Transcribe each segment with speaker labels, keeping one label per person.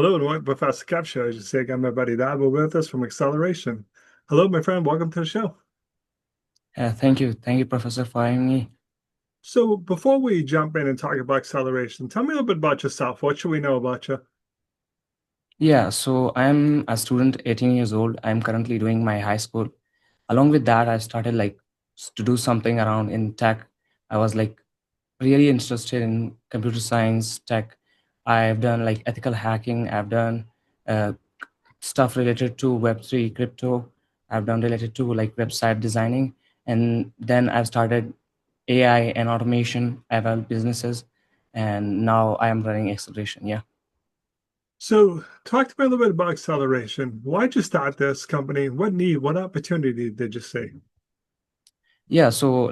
Speaker 1: Hello and welcome to Professor Kev Show. As you say, I got my buddy Dawood with us from Acceleration. Hello, my friend. Welcome to the show.
Speaker 2: Thank you. Thank you, Professor, for having me.
Speaker 1: So before we jump in and talk about acceleration, tell me a little bit about yourself. What should we know about you?
Speaker 2: Yeah, so I'm a student, 18 years old. I'm currently doing my high school. Along with that, I started to do something around in tech. I was really interested in computer science, tech. I've done like ethical hacking. I've done uh, stuff related to Web3, crypto. I've done related to like website designing. And then I've started AI and automation. I've helped businesses. And now I am running Acceleration. Yeah.
Speaker 1: So talk to me a little bit about acceleration. Why'd you start this company? What need, what opportunity did you see?
Speaker 2: Yeah, so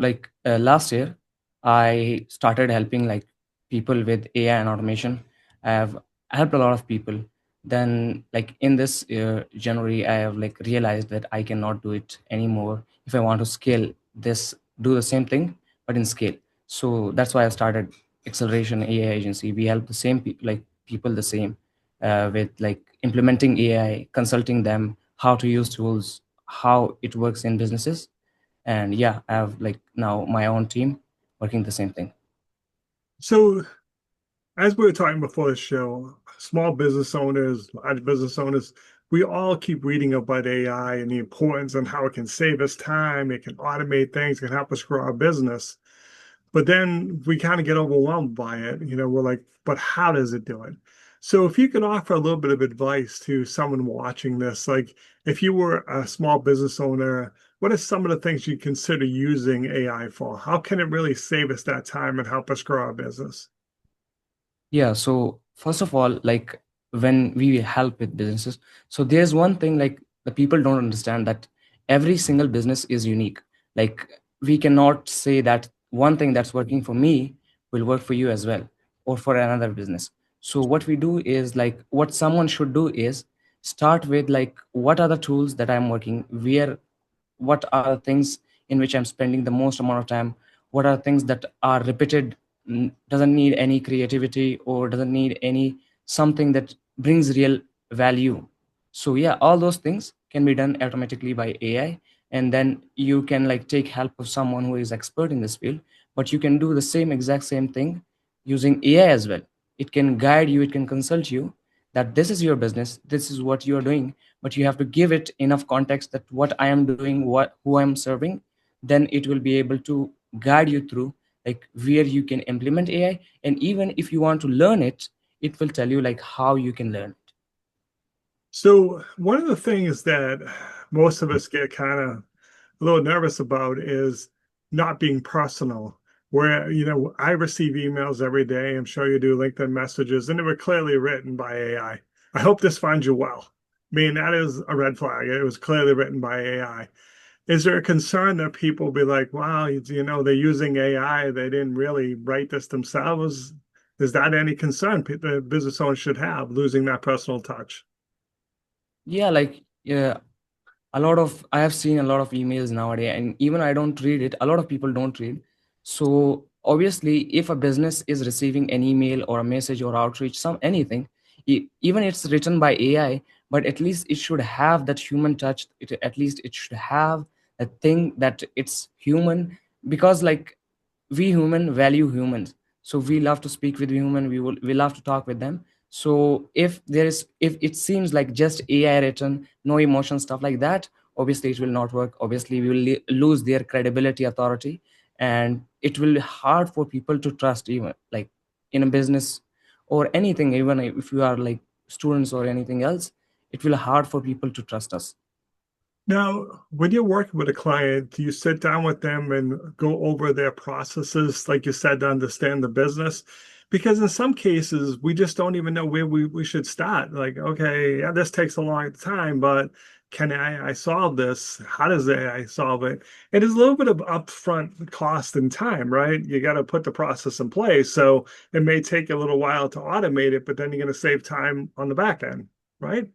Speaker 2: last year, I started helping like people with AI and automation. I have helped a lot of people. Then, like in this year, January, I have like realized that I cannot do it anymore if I want to scale this, do the same thing, but in scale. So that's why I started Acceleration AI Agency. We help the same people, like people the same, with like implementing AI, consulting them, how to use tools, how it works in businesses. And yeah, I have like now my own team working the same thing.
Speaker 1: So as we were talking before the show, small business owners, large business owners, we all keep reading about AI and the importance and how it can save us time, it can automate things, it can help us grow our business. But then we kind of get overwhelmed by it. We're like, but how does it do it? So if you could offer a little bit of advice to someone watching this, like if you were a small business owner, what are some of the things you consider using AI for? How can it really save us that time and help us grow our business?
Speaker 2: Yeah, so first of all, like when we help with businesses, so there's one thing like the people don't understand that every single business is unique. Like we cannot say that one thing that's working for me will work for you as well or for another business. So what we do is like what someone should do is start with like what are the tools that I'm working, where what are the things in which I'm spending the most amount of time, what are things that are repeated, doesn't need any creativity or doesn't need any something that brings real value. So yeah, all those things can be done automatically by AI. And then you can like take help of someone who is expert in this field, but you can do the same exact same thing using AI as well. It can guide you, it can consult you that this is your business, this is what you are doing, but you have to give it enough context that what I am doing, what who I'm serving. Then it will be able to guide you through like where you can implement AI. And even if you want to learn it, it will tell you like how you can learn it.
Speaker 1: So one of the things that most of us get kind of a little nervous about is not being personal. Where, I receive emails every day. I'm sure you do LinkedIn messages, and they were clearly written by AI. I hope this finds you well. I mean, that is a red flag. It was clearly written by AI. Is there a concern that people be like, wow, they're using AI. They didn't really write this themselves? Is that any concern the business owners should have, losing that personal touch?
Speaker 2: Yeah, like yeah, a lot of I have seen a lot of emails nowadays, and even I don't read it. A lot of people don't read. So obviously, if a business is receiving an email or a message or outreach, some anything, even it's written by AI, but at least it should have that human touch. At least it should have a thing that it's human, because like we human value humans, so we love to speak with human. We love to talk with them. So if it seems like just AI written, no emotion, stuff like that, obviously it will not work. Obviously we will lose their credibility, authority, and it will be hard for people to trust, even like in a business or anything. Even if you are like students or anything else, it will hard for people to trust us.
Speaker 1: Now, when you're working with a client, do you sit down with them and go over their processes, like you said, to understand the business? Because in some cases, we just don't even know where we should start. Like, okay, yeah, this takes a long time, but can I solve this? How does AI solve it? It is a little bit of upfront cost and time, right? You got to put the process in place. So it may take a little while to automate it, but then you're going to save time on the back end, right?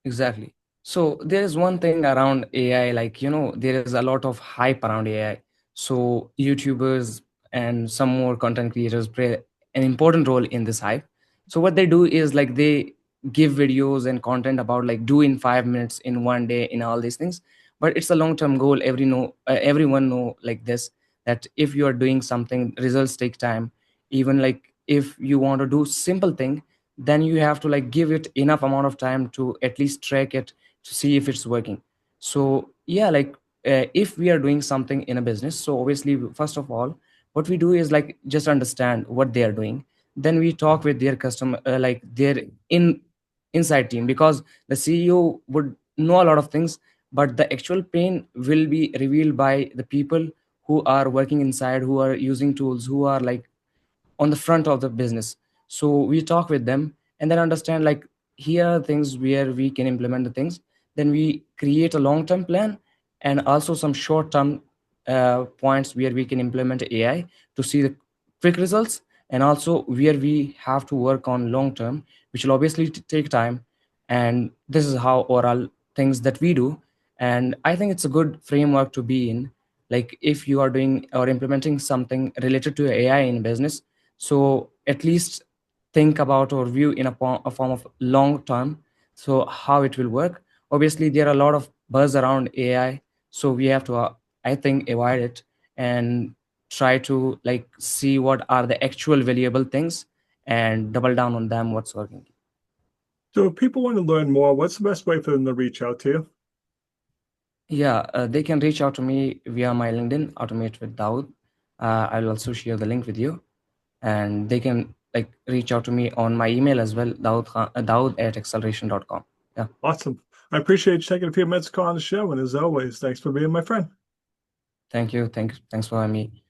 Speaker 2: Exactly. So there is one thing around AI, like, there is a lot of hype around AI. So YouTubers and some more content creators play an important role in this hype. So what they do is like give videos and content about like do in 5 minutes in one day in all these things. But it's a long term goal. Everyone know like this, that if you are doing something, results take time. Even like if you want to do simple thing, then you have to like give it enough amount of time to at least track it to see if it's working. So yeah, like if we are doing something in a business, so obviously first of all what we do is like just understand what they are doing. Then we talk with their customer, like their inside team, because the CEO would know a lot of things, but the actual pain will be revealed by the people who are working inside, who are using tools, who are like on the front of the business. So we talk with them and then understand like here are things where we can implement the things. Then we create a long term plan and also some short term points where we can implement AI to see the quick results, and also where we have to work on long term, which will obviously take time. And this is how overall things that we do. And I think it's a good framework to be in. Like if you are doing or implementing something related to AI in business, so at least think about or view in a form of long term, so how it will work. Obviously there are a lot of buzz around AI, so we have to I think avoid it and try to like see what are the actual valuable things and double down on them what's working.
Speaker 1: So if people want to learn more, what's the best way for them to reach out to you?
Speaker 2: Yeah, they can reach out to me via my LinkedIn, Automate with Dawood. I'll also share the link with you, and they can like reach out to me on my email as well, Dawood at acceleration.com. Yeah,
Speaker 1: Awesome. I appreciate you taking a few minutes to call on the show. And as always, thanks for being my friend.
Speaker 2: thank you. Thanks for having me.